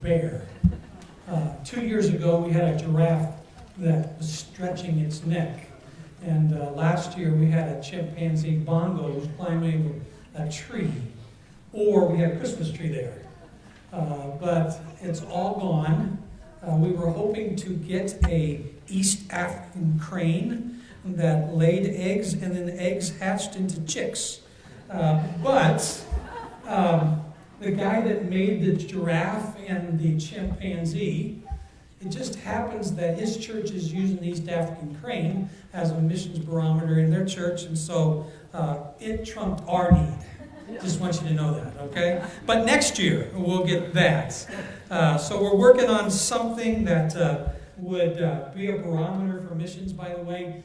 bear. 2 years ago, we had a giraffe that was stretching its neck. And last year, we had a chimpanzee bongos climbing a tree. Or we had a Christmas tree there. But it's all gone. We were hoping to get a East African crane that laid eggs, and then the eggs hatched into chicks. But the guy that made the giraffe and the chimpanzee, it just happens that his church is using the East African crane as a missions barometer in their church, and so it trumped our need. Just want you to know that, okay? But next year, we'll get that. So we're working on something that would be a barometer for missions, by the way.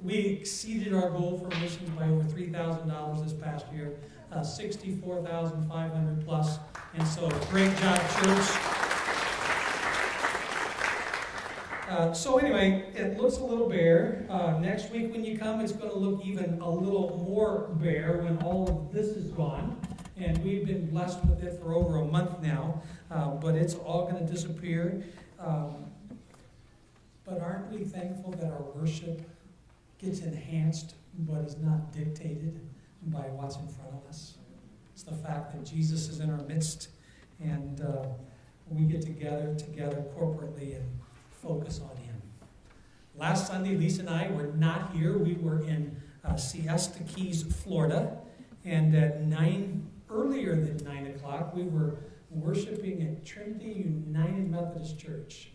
We exceeded our goal for missions by over $3,000 this past year, $64,500 plus. And so, great job, church. So anyway, it looks a little bare. Next week when you come, it's going to look even a little more bare when all of this is gone. And we've been blessed with it for over a month now. But it's all going to disappear. But aren't we thankful that our worship gets enhanced but is not dictated by what's in front of us? It's the fact that Jesus is in our midst, and we get together corporately and focus on Him. Last Sunday, Lisa and I were not here. We were in Siesta Keys, Florida, and at earlier than 9 o'clock, we were worshiping at Trinity United Methodist Church.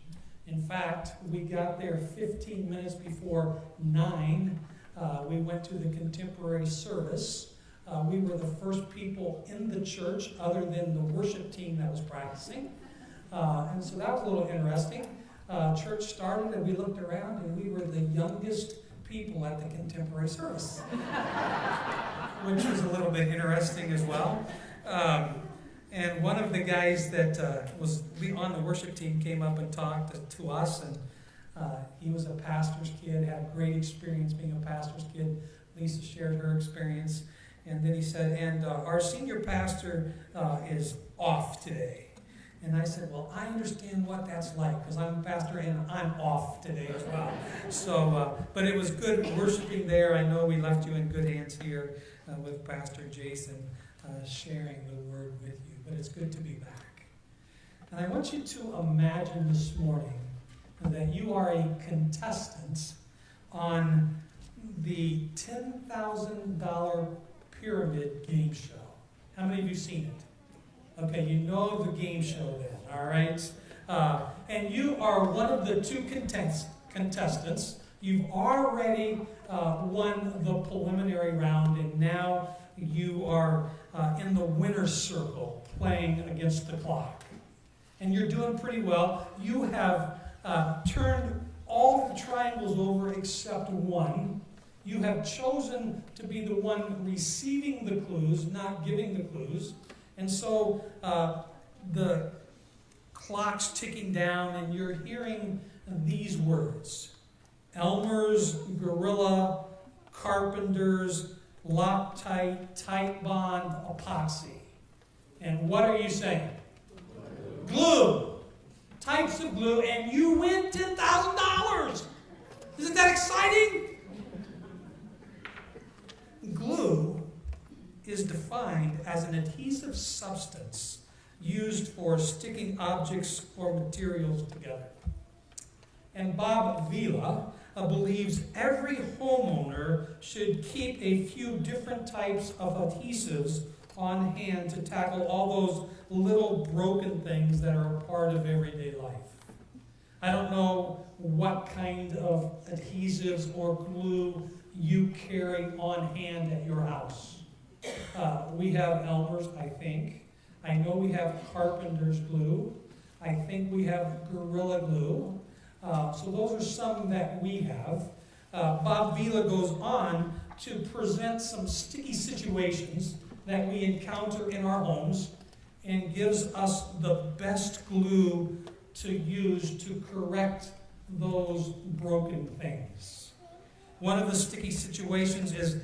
In fact, we got there 15 minutes before 9. We went to the contemporary service. We were the first people in the church other than the worship team that was practicing. And so that was a little interesting. Church started and we looked around and we were the youngest people at the contemporary service, which was a little bit interesting as well. And one of the guys that was on the worship team came up and talked to us, and he was a pastor's kid, had a great experience being a pastor's kid. Lisa shared her experience, and then he said, and our senior pastor is off today. And I said, well, I understand what that's like, because I'm a pastor and I'm off today as well. So, but it was good worshiping there. I know we left you in good hands here with Pastor Jason sharing the word with you. But it's good to be back. And I want you to imagine this morning that you are a contestant on the $10,000 pyramid game show. How many of you seen it? Okay, you know the game show then, all right? And you are one of the two contestants. You've already won the preliminary round, and now you are in the winner's circle playing against the clock. And you're doing pretty well. You have turned all the triangles over except one. You have chosen to be the one receiving the clues, not giving the clues. And so the clock's ticking down and you're hearing these words: Elmer's, Gorilla, Carpenter's, Loctite, Tight Bond, Epoxy. And what are you saying? Glue. Types of glue, and you win $10,000. Isn't that exciting? Glue is defined as an adhesive substance used for sticking objects or materials together. And Bob Vila believes every homeowner should keep a few different types of adhesives on hand to tackle all those little broken things that are a part of everyday life. I don't know what kind of adhesives or glue you carry on hand at your house. We have Elmer's, I think. I know we have Carpenter's glue. I think we have Gorilla Glue. So those are some that we have. Bob Vila goes on to present some sticky situations that we encounter in our homes and gives us the best glue to use to correct those broken things. One of the sticky situations is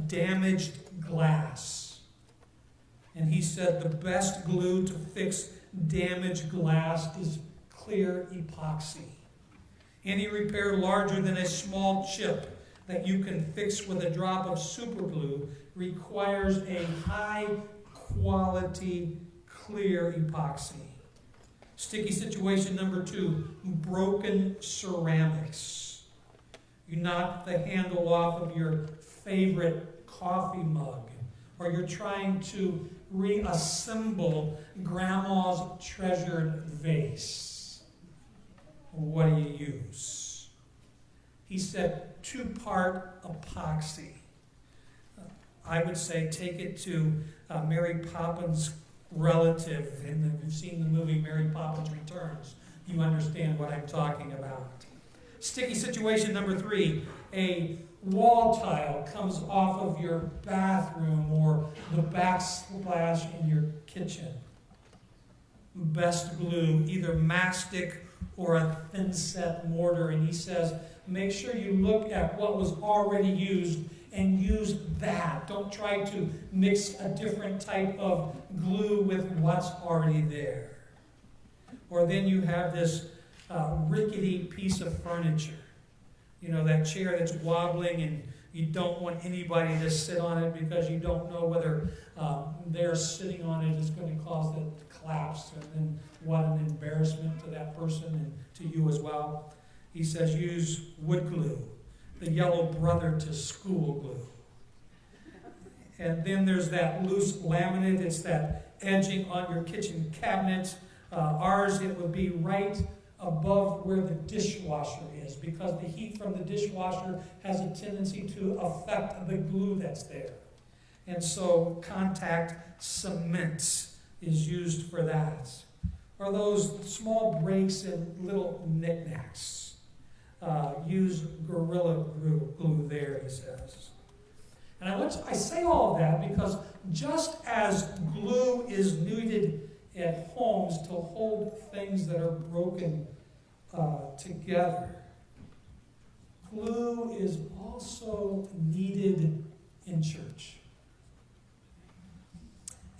damaged glass. And he said the best glue to fix damaged glass is clear epoxy. Any repair larger than a small chip that you can fix with a drop of super glue requires a high-quality clear epoxy. Sticky situation number 2, broken ceramics. You knock the handle off of your favorite coffee mug, or you're trying to reassemble grandma's treasured vase. What do you use? He said 2-part epoxy. I would say take it to Mary Poppins' relative. And if you've seen the movie Mary Poppins Returns, you understand what I'm talking about. Sticky situation number 3, a wall tile comes off of your bathroom or the backsplash in your kitchen. Best glue, either mastic or a thin-set mortar. And he says, make sure you look at what was already used and use that. Don't try to mix a different type of glue with what's already there. Or then you have this rickety piece of furniture. You know, that chair that's wobbling and you don't want anybody to sit on it because you don't know whether their sitting on it is going to cause it to collapse. And then what an embarrassment to that person and to you as well. He says use wood glue, the yellow brother to school glue. And then there's that loose laminate. It's that edging on your kitchen cabinet. Ours, it would be right above where the dishwasher is, because the heat from the dishwasher has a tendency to affect the glue that's there. And so contact cement is used for that. Or those small breaks and little knickknacks. Use Gorilla glue there, he says. And I say all of that because just as glue is needed at homes to hold things that are broken together, glue is also needed in church.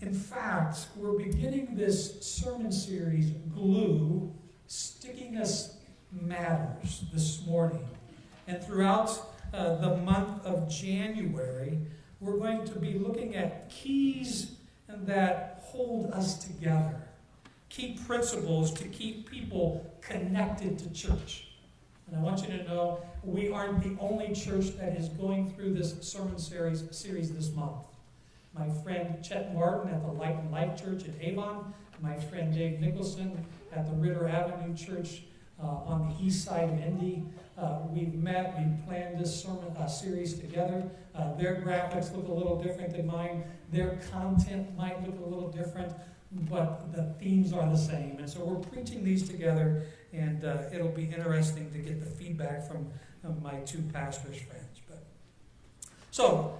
In fact, we're beginning this sermon series, Glue, Stickiness Matters, this morning. And throughout the month of January, we're going to be looking at keys that hold us together. Key principles to keep people connected to church. And I want you to know, we aren't the only church that is going through this sermon series this month. My friend Chet Martin at the Light and Life Church in Avon, my friend Dave Nicholson at the Ritter Avenue Church on the east side of Indy. We've met, we've planned this sermon series together. Their graphics look a little different than mine. Their content might look a little different, but the themes are the same. And so we're preaching these together, and it'll be interesting to get the feedback from my 2 pastors' friends. So,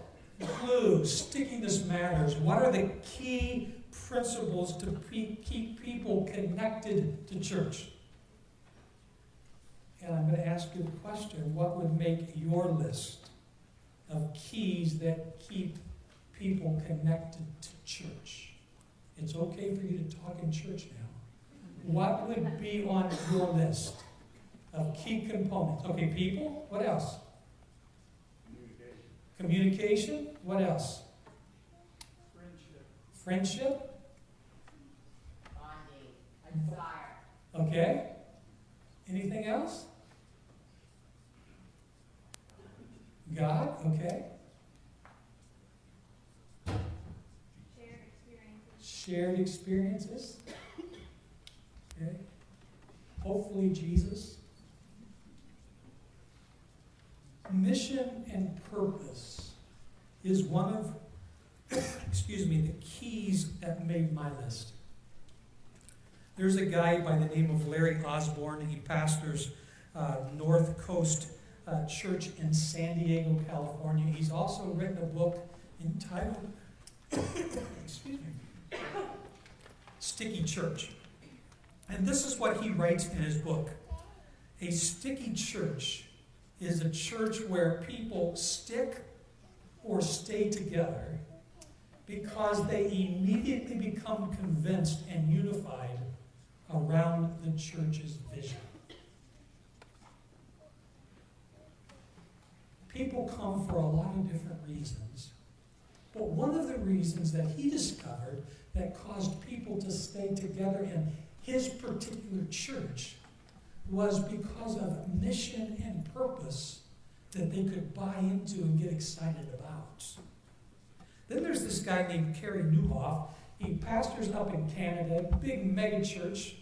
glue, stickiness matters. What are the key principles to keep people connected to church? And I'm going to ask you the question, what would make your list of keys that keep people connected to church? It's okay for you to talk in church now. What would be on your list of key components? Okay, people. What else? Communication. What else? Friendship. Bonding. Desire. Okay. Anything else? God. Okay. Shared experiences. Okay. Hopefully Jesus. Mission and purpose is one of, the keys that made my list. There's a guy by the name of Larry Osborne. He pastors North Coast Church in San Diego, California. He's also written a book entitled, Sticky Church. And this is what he writes in his book. A sticky church is a church where people stick or stay together because they immediately become convinced and unified around the church's vision. People come for a lot of different reasons, but one of the reasons that he discovered that caused people to stay together in his particular church was because of mission and purpose that they could buy into and get excited about. Then there's this guy named Kerry Newhoff. He pastors up in Canada, big mega church.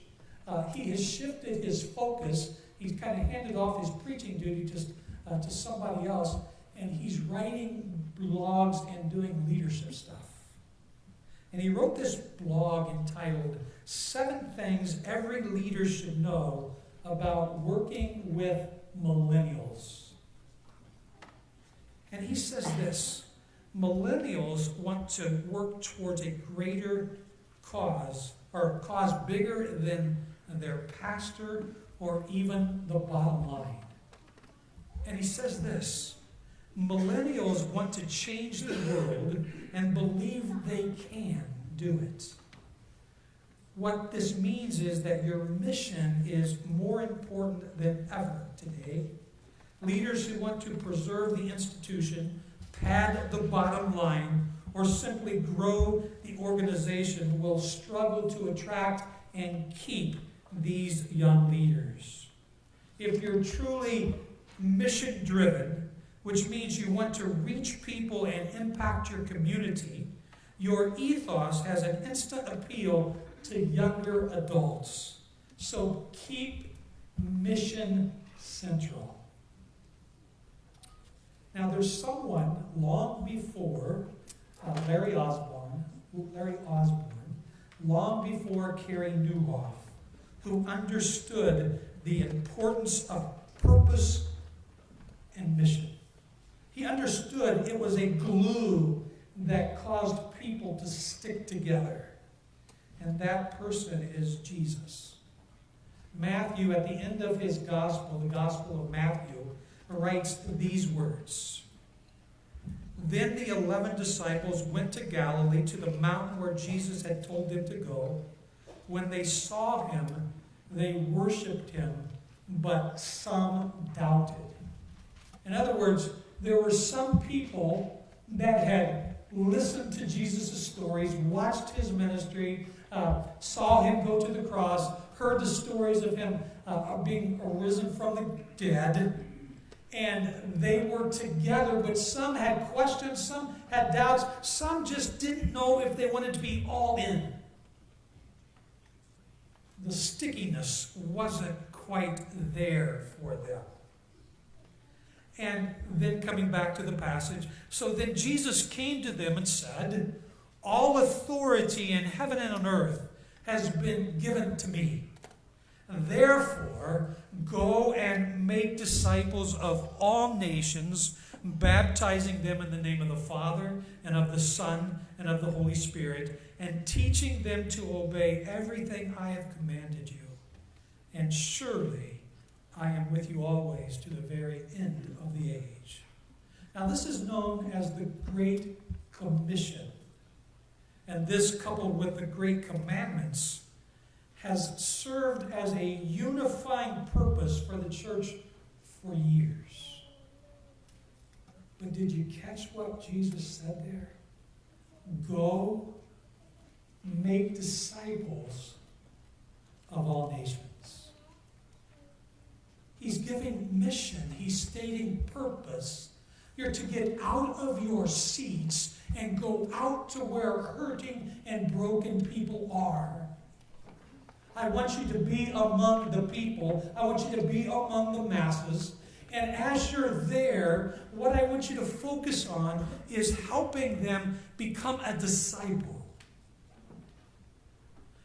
He has shifted his focus. He's kind of handed off his preaching duty just to somebody else, and he's writing blogs and doing leadership stuff. And he wrote this blog entitled 7 Things Every Leader Should Know About Working with Millennials. And he says this: millennials want to work towards a greater cause, or a cause bigger than their pastor or even the bottom line. And he says this: millennials want to change the world and believe they can do it. What this means is that your mission is more important than ever today. Leaders who want to preserve the institution, pad the bottom line, or simply grow the organization will struggle to attract and keep these young leaders. If you're truly mission-driven, which means you want to reach people and impact your community, your ethos has an instant appeal to younger adults. So keep mission central. Now there's someone long before Larry Osborne, long before Kerry Newhoff, who understood the importance of purpose and mission. He understood it was a glue that caused people to stick together. And that person is Jesus. Matthew, at the end of his gospel, the Gospel of Matthew, writes these words: Then the 11 disciples went to Galilee, to the mountain where Jesus had told them to go. When they saw him, they worshipped him, but some doubted. In other words, there were some people that had listened to Jesus' stories, watched his ministry, saw him go to the cross, heard the stories of him being arisen from the dead, and they were together, but some had questions, some had doubts, some just didn't know if they wanted to be all in. The stickiness wasn't quite there for them. And then coming back to the passage, so then Jesus came to them and said, All authority in heaven and on earth has been given to me. Therefore, go and make disciples of all nations, baptizing them in the name of the Father and of the Son and of the Holy Spirit, and teaching them to obey everything I have commanded you. And surely I am with you always to the very end of the age. Now this is known as the Great Commission. And this, coupled with the Great Commandments, has served as a unifying purpose for the church for years. But did you catch what Jesus said there? Go make disciples of all nations. He's giving mission. He's stating purpose. You're to get out of your seats and go out to where hurting and broken people are. I want you to be among the people. I want you to be among the masses. And as you're there, what I want you to focus on is helping them become a disciple.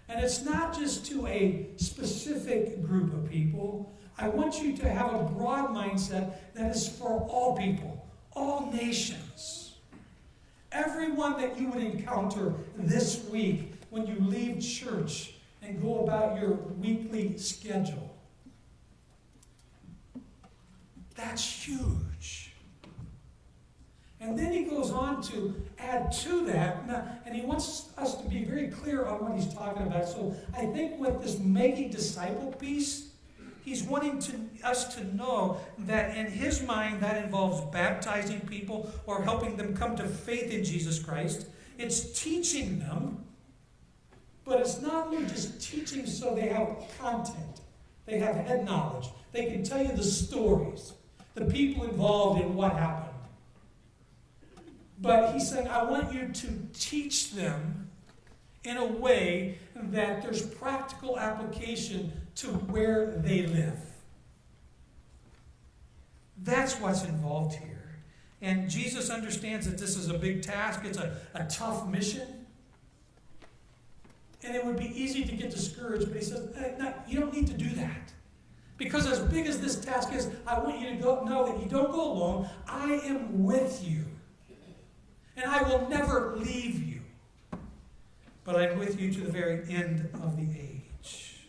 And it's not just to a specific group of people. I want you to have a broad mindset that is for all people, all nations. Everyone that you would encounter this week when you leave church and go about your weekly schedule. That's huge. And then he goes on to add to that, and he wants us to be very clear on what he's talking about. So I think with this making disciple piece, he's wanting us to know that in his mind that involves baptizing people or helping them come to faith in Jesus Christ. It's teaching them, but it's not only just teaching so they have content. They have head knowledge. They can tell you the stories, the people involved in what happened. But he's saying, I want you to teach them in a way that there's practical application to where they live. That's what's involved here. And Jesus understands that this is a big task. It's a tough mission. And it would be easy to get discouraged, but he says, no, you don't need to do that. Because as big as this task is, I want you to know that you don't go alone. I am with you. And I will never leave you. But I'm with you to the very end of the age.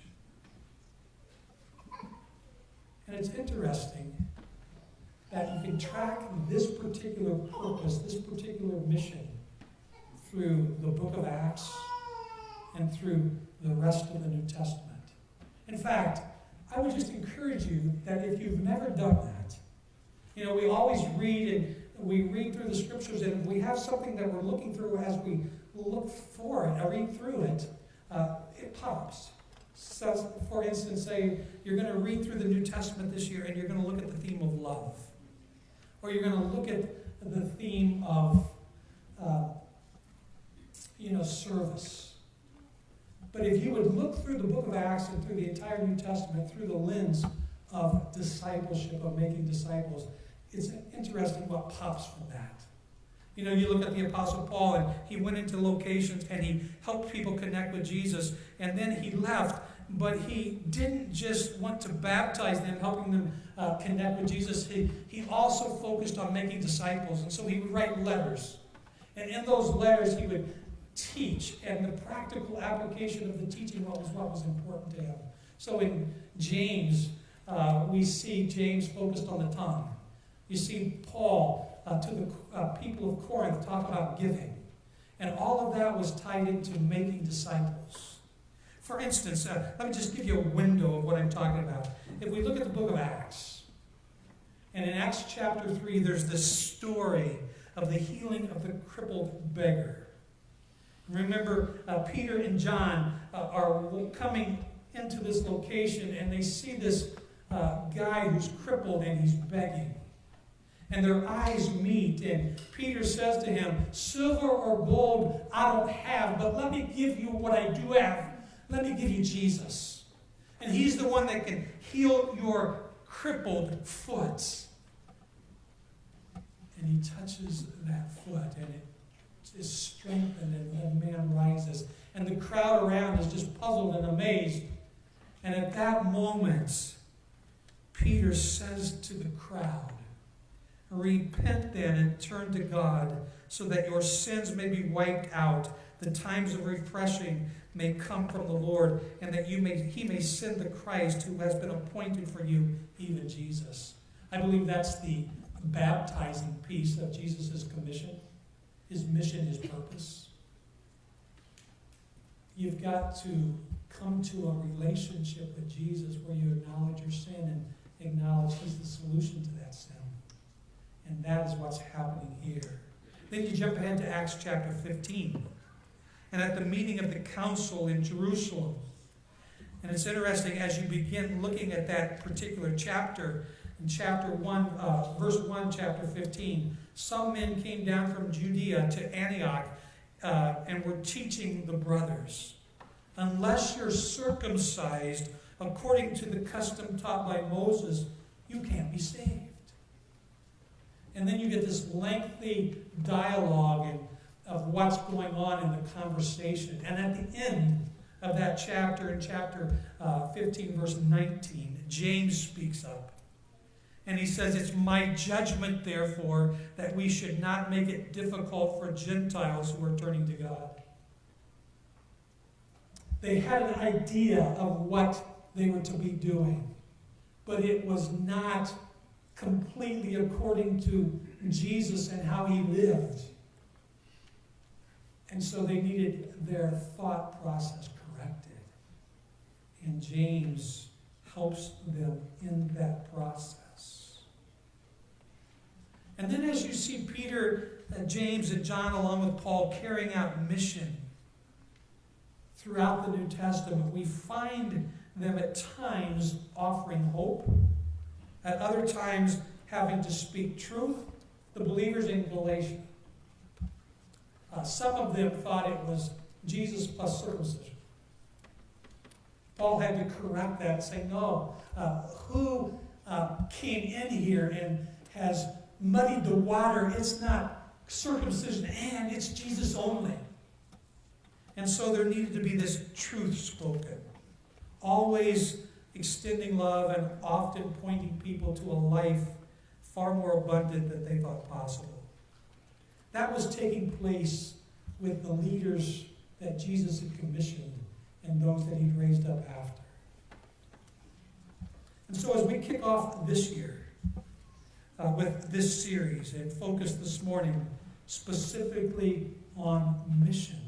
And it's interesting that you can track this particular purpose, this particular mission, through the book of Acts and through the rest of the New Testament. In fact, I would just encourage you that if you've never done that, we always read through the scriptures, and we have something that we're looking through as we look for it, read through it, it pops. So, for instance, say you're going to read through the New Testament this year and you're going to look at the theme of love. Or you're going to look at the theme of, service. But if you would look through the book of Acts and through the entire New Testament through the lens of discipleship, of making disciples, it's interesting what pops from that. You look at the Apostle Paul, and he went into locations and he helped people connect with Jesus, and then he left, but he didn't just want to baptize them, helping them connect with Jesus. He also focused on making disciples, and so he would write letters. And in those letters, he would teach, and the practical application of the teaching was what was important to him. So in James, we see James focused on the tongue. You see Paul to the people of Corinth talk about giving. And all of that was tied into making disciples. For instance, let me just give you a window of what I'm talking about. If we look at the book of Acts, and in Acts chapter 3, there's this story of the healing of the crippled beggar. Remember, Peter and John are coming into this location, and they see this guy who's crippled and he's begging. And their eyes meet, and Peter says to him, silver or gold I don't have, but let me give you what I do have. Let me give you Jesus. And he's the one that can heal your crippled foot. And he touches that foot, and it is strengthened, and the man rises. And the crowd around is just puzzled and amazed. And at that moment, Peter says to the crowd, repent then and turn to God, so that your sins may be wiped out, the times of refreshing may come from the Lord, and that he may send the Christ who has been appointed for you, even Jesus. I believe that's the baptizing piece of Jesus' commission, his mission, his purpose. You've got to come to a relationship with Jesus where you acknowledge your sin and acknowledge he's the solution to that sin. And that is what's happening here. Then you jump ahead to Acts chapter 15. And at the meeting of the council in Jerusalem. And it's interesting as you begin looking at that particular chapter, in chapter 1, verse 1, chapter 15, some men came down from Judea to Antioch and were teaching the brothers, unless you're circumcised according to the custom taught by Moses, you can't be saved. And then you get this lengthy dialogue of what's going on in the conversation. And at the end of that chapter, in chapter 15, verse 19, James speaks up. And he says, it's my judgment, therefore, that we should not make it difficult for Gentiles who are turning to God. They had an idea of what they were to be doing, but it was not completely according to Jesus and how he lived. And so they needed their thought process corrected. And James helps them in that process. And then as you see Peter, James, and John, along with Paul, carrying out mission throughout the New Testament, we find them at times offering hope, at other times having to speak truth. The believers in Galatia, some of them thought it was Jesus plus circumcision. Paul had to correct that, saying, no, who came in here and has muddied the water? It's not circumcision, and it's Jesus only. And so there needed to be this truth spoken, always extending love and often pointing people to a life far more abundant than they thought possible. That was taking place with the leaders that Jesus had commissioned and those that he'd raised up after. And so as we kick off this year with this series and focus this morning specifically on mission,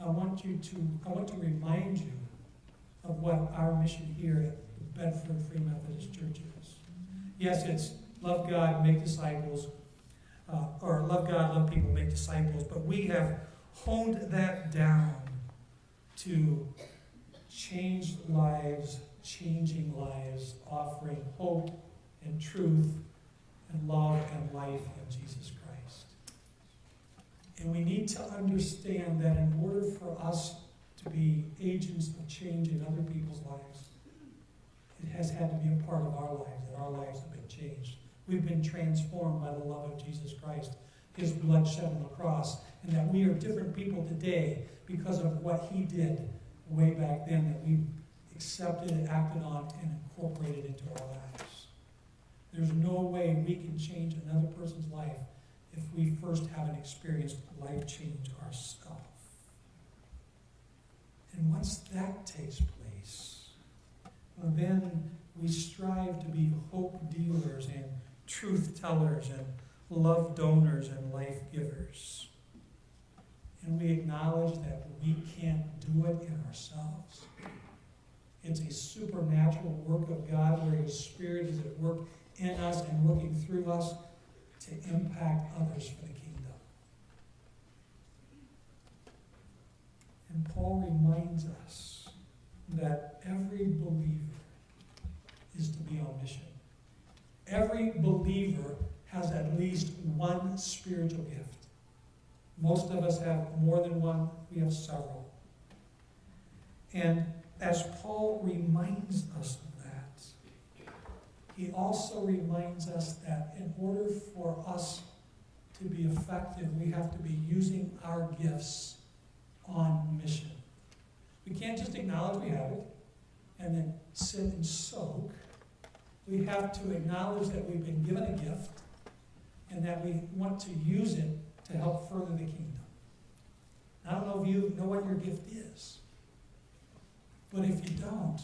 I want to remind you of what our mission here at the Bedford Free Methodist Church is. Yes, it's love God, make disciples, or love God, love people, make disciples, but we have honed that down to change lives, changing lives, offering hope and truth and love and life in Jesus Christ. And we need to understand that in order for us to be agents of change in other people's lives, it has had to be a part of our lives, that our lives have been changed. We've been transformed by the love of Jesus Christ, his blood shed on the cross, and that we are different people today because of what he did way back then, that we accepted, acted on, and incorporated into our lives. There's no way we can change another person's life if we first haven't experienced life change ourselves. And once that takes place, well, then we strive to be hope dealers and truth tellers and love donors and life givers. And we acknowledge that we can't do it in ourselves. It's a supernatural work of God where his Spirit is at work in us and working through us to impact others for the kingdom. And Paul reminds us that every believer is to be on mission. Every believer has at least one spiritual gift. Most of us have more than one, we have several. And as Paul reminds us of that, he also reminds us that in order for us to be effective, we have to be using our gifts on mission. We can't just acknowledge we have it and then sit and soak. We have to acknowledge that we've been given a gift and that we want to use it to help further the kingdom. I don't know if you know what your gift is, but if you don't,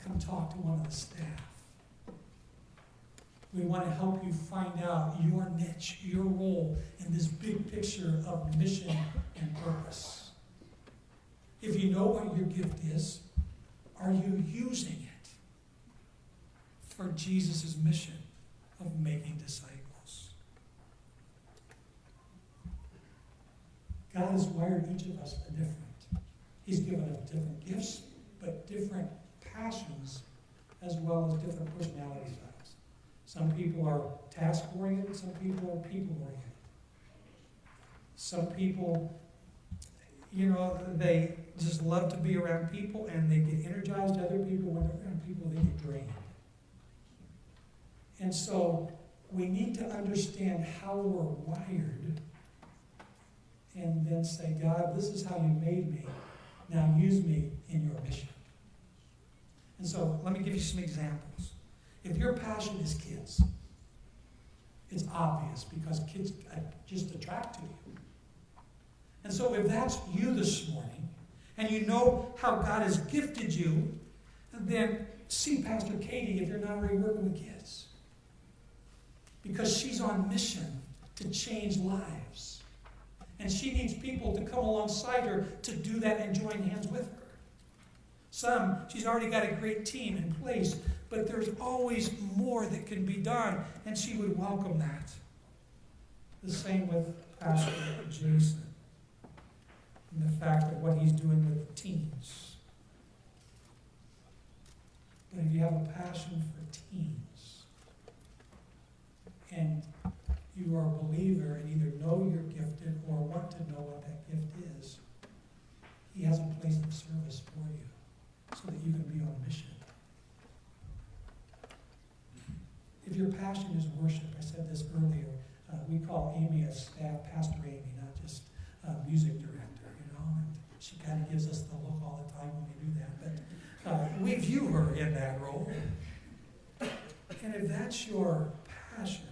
come talk to one of the staff. We want to help you find out your niche, your role in this big picture of mission and purpose. If you know what your gift is, are you using it for Jesus' mission of making disciples? God has wired each of us different. He's given us different gifts, but different passions as well as different personality styles. Some people are task-oriented, some people are people-oriented. Some people, they just love to be around people and they get energized. Other people, when they're around people, they get drained. And so we need to understand how we're wired and then say, God, this is how you made me. Now use me in your mission. And so let me give you some examples. If your passion is kids, it's obvious because kids just attract to you. And so if that's you this morning, and you know how God has gifted you, then see Pastor Katie if you're not already working with kids. Because she's on mission to change lives. And she needs people to come alongside her to do that and join hands with her. Some, she's already got a great team in place, but there's always more that can be done, and she would welcome that. The same with Pastor Jason, and the fact of what he's doing with teens. But if you have a passion for teens, and you are a believer and either know you're gifted or want to know what that gift is, he has a place of service for you so that you can be on mission. If your passion is worship, I said this earlier, we call Amy a staff, Pastor Amy, not just music director, and she kind of gives us the look all the time when we do that, but we view her in that role. And if that's your passion,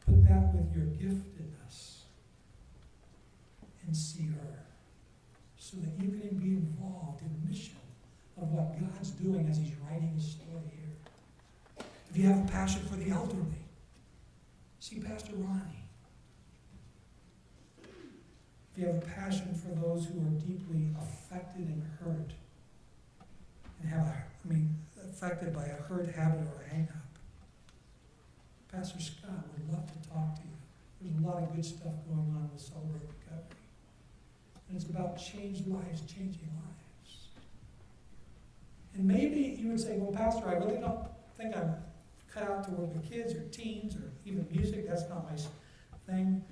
put that with your giftedness and see her so that you can be involved in mission of what God's doing as he's writing his story here. If you have a passion for the elderly, see Pastor Ronnie. If you have a passion for those who are deeply affected and hurt, and affected by a hurt habit or a hang-up, Pastor Scott would love to talk to you. There's a lot of good stuff going on with Celebrate Recovery. And it's about changed lives, changing lives. And maybe you would say, well, Pastor, I really don't think I'm cut out to work with kids or teens or even music. That's not my thing.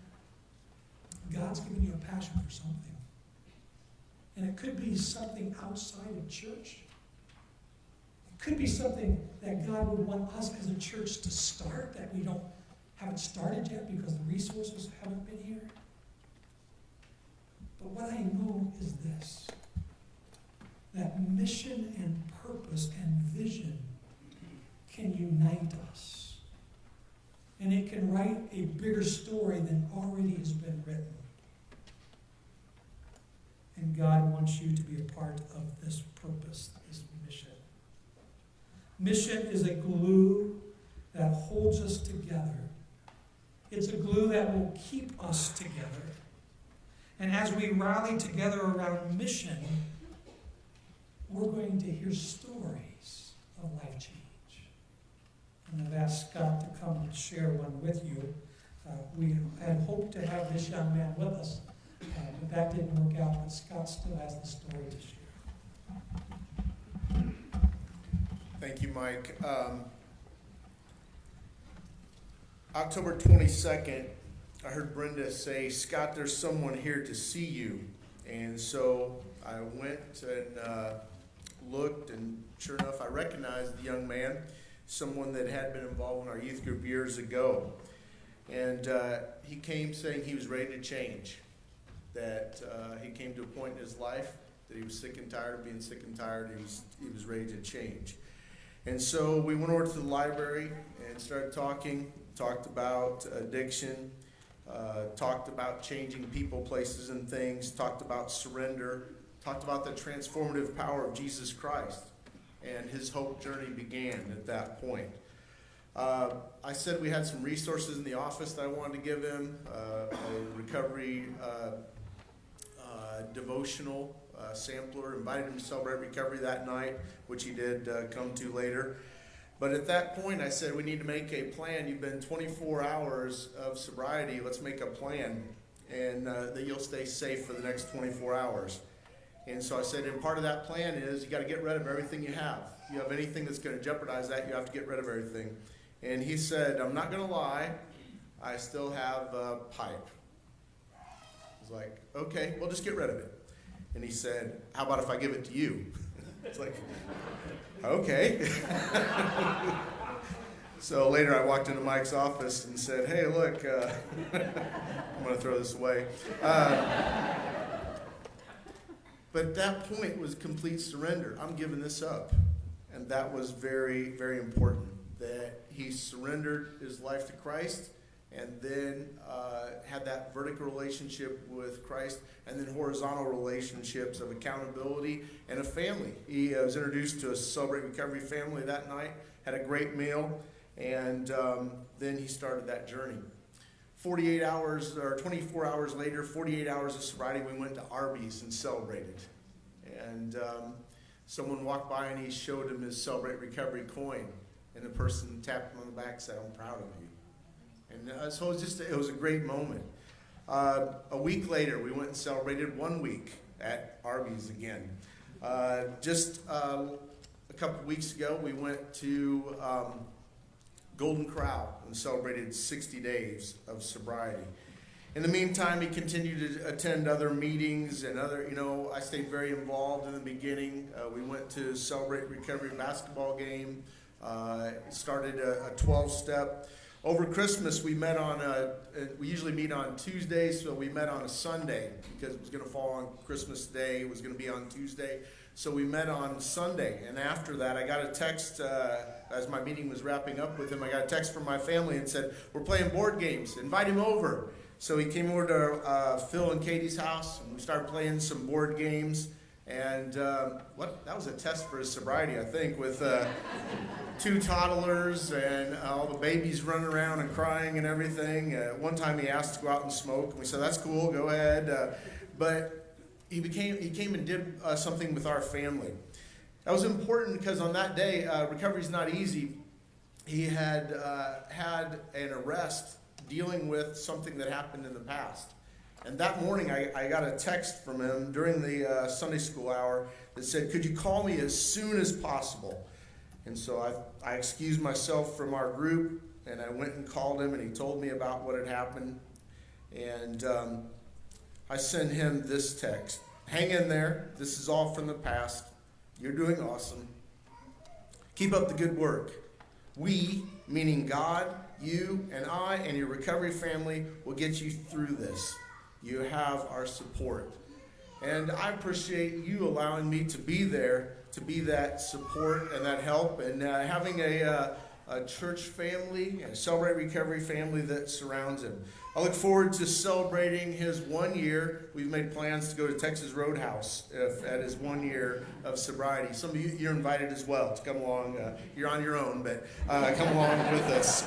God's given you a passion for something. And it could be something outside of church. It could be something that God would want us as a church to start that we haven't started yet because the resources haven't been here. But what I know is this, that mission and purpose and vision can unite us. And it can write a bigger story than already has been written. And God wants you to be a part of this purpose, this mission. Mission is a glue that holds us together. It's a glue that will keep us together. And as we rally together around mission, we're going to hear stories of life change. And I've asked Scott to come and share one with you. We had hoped to have this young man with us, but that didn't work out. But Scott still has the story to share. Thank you, Mike. October 22nd, I heard Brenda say, Scott, there's someone here to see you. And so I went and looked, and sure enough, I recognized the young man, someone that had been involved in our youth group years ago. And he came saying he was ready to change, that he came to a point in his life that he was sick and tired of being sick and tired. He was ready to change. And so we went over to the library and started talked about addiction, talked about changing people, places, and things, talked about surrender, talked about the transformative power of Jesus Christ. And his hope journey began at that point. I said we had some resources in the office that I wanted to give him, a recovery devotional sampler, invited him to celebrate recovery that night, which he did come to later. But at that point, I said, we need to make a plan. You've been 24 hours of sobriety. Let's make a plan, and that you'll stay safe for the next 24 hours. And so I said, and part of that plan is you got to get rid of everything you have. If you have anything that's going to jeopardize that, you have to get rid of everything. And he said, I'm not going to lie, I still have a pipe. I was like, okay, well, just get rid of it. And he said, how about if I give it to you? It's like, okay. So later I walked into Mike's office and said, hey, look, I'm going to throw this away. But that point was complete surrender. I'm giving this up. And that was very, very important, that he surrendered his life to Christ and then had that vertical relationship with Christ, and then horizontal relationships of accountability and a family. He was introduced to a Celebrate Recovery family that night, had a great meal, and then he started that journey. 48 hours or 24 hours later, 48 hours of sobriety, we went to Arby's and celebrated. And someone walked by and he showed him his Celebrate Recovery coin, and the person tapped him on the back and said, "I'm proud of you." And so it was a great moment. A week later, we went and celebrated 1 week at Arby's again. Just a couple weeks ago, we went to Golden Corral and celebrated 60 days of sobriety. In the meantime, he continued to attend other meetings and I stayed very involved in the beginning. We went to Celebrate Recovery basketball game, started a 12-step. Over Christmas, we met we usually meet on Tuesdays, so we met on a Sunday because it was going to fall on Christmas Day. It was going to be on Tuesday. So we met on Sunday, and after that, I got a text, as my meeting was wrapping up with him, I got a text from my family and said, "We're playing board games, invite him over." So he came over to Phil and Katie's house, and we started playing some board games. And that was a test for his sobriety, I think, with 2 toddlers and all the babies running around and crying and everything. One time he asked to go out and smoke, and we said, "That's cool, go ahead." But he came and did something with our family. That was important because on that day, recovery's not easy. He had had an arrest dealing with something that happened in the past. And that morning, I got a text from him during the Sunday school hour that said, "Could you call me as soon as possible?" And so I excused myself from our group, and I went and called him, and he told me about what had happened. And I sent him this text: "Hang in there. This is all from the past. You're doing awesome. Keep up the good work. We, meaning God, you, and I, and your recovery family, will get you through this. You have our support." And I appreciate you allowing me to be there, to be that support and that help, and having a church family, a Celebrate Recovery family that surrounds him. I look forward to celebrating his 1 year. We've made plans to go to Texas Roadhouse at his 1 year of sobriety. Some of you, you're invited as well to come along. You're on your own, but come along with us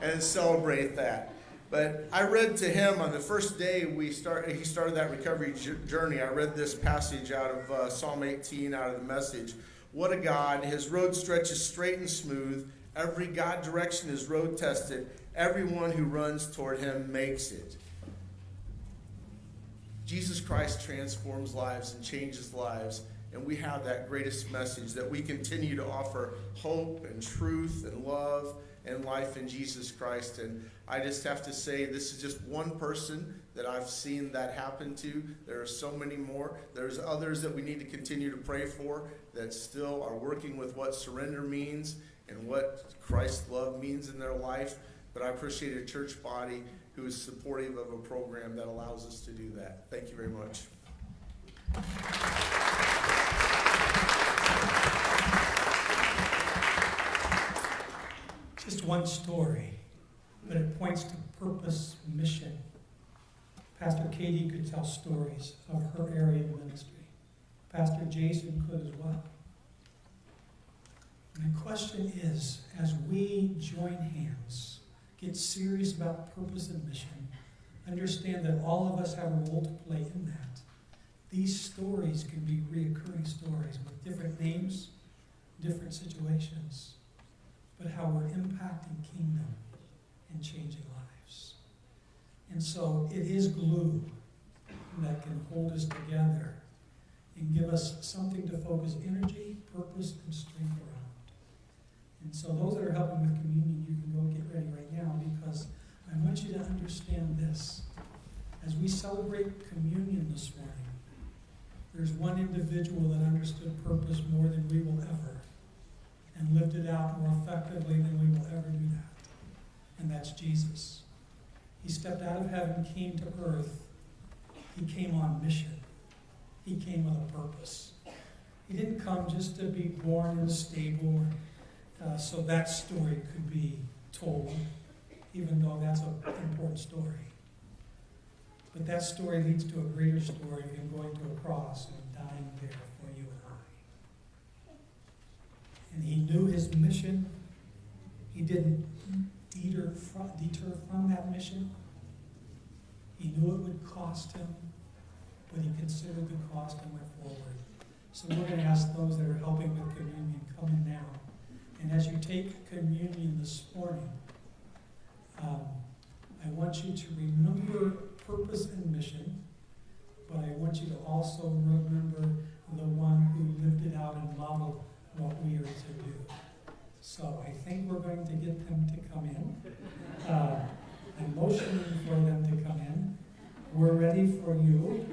and celebrate that. But I read to him on the first day he started that recovery journey. I read this passage out of Psalm 18, out of the Message. "What a God, his road stretches straight and smooth. Every God direction is road tested. Everyone who runs toward him makes it." Jesus Christ transforms lives and changes lives. And we have that greatest message that we continue to offer hope and truth and love and life in Jesus Christ. And I just have to say, this is just one person that I've seen that happen to. There are so many more. There's others that we need to continue to pray for that still are working with what surrender means and what Christ's love means in their life. But I appreciate a church body who is supportive of a program that allows us to do that. Thank you very much. Just one story, but it points to purpose, mission. Pastor Katie could tell stories of her area of ministry. Pastor Jason could as well. My question is, as we join hands, get serious about purpose and mission, understand that all of us have a role to play in that. These stories can be reoccurring stories with different names, different situations, but how we're impacting kingdom and changing lives. And so it is glue that can hold us together and give us something to focus energy, purpose, and strength around. And so those that are helping with communion, you can go get ready right now, because I want you to understand this. As we celebrate communion this morning, there's one individual that understood purpose more than we will ever, and lived it out more effectively than we will ever do that. And that's Jesus. He stepped out of heaven, came to earth. He came on mission. He came with a purpose. He didn't come just to be born in a stable so that story could be told. He even though that's an important story. But that story leads to a greater story of him going to a cross and dying there for you and I. And he knew his mission. He didn't deter from that mission. He knew it would cost him, but he considered the cost and went forward. So we're going to ask those that are helping with communion, come in now. And as you take communion this morning, I want you to remember purpose and mission, but I want you to also remember the one who lived it out and modeled what we are to do. So I think we're going to get them to come in. I'm motioning for them to come in. We're ready for you.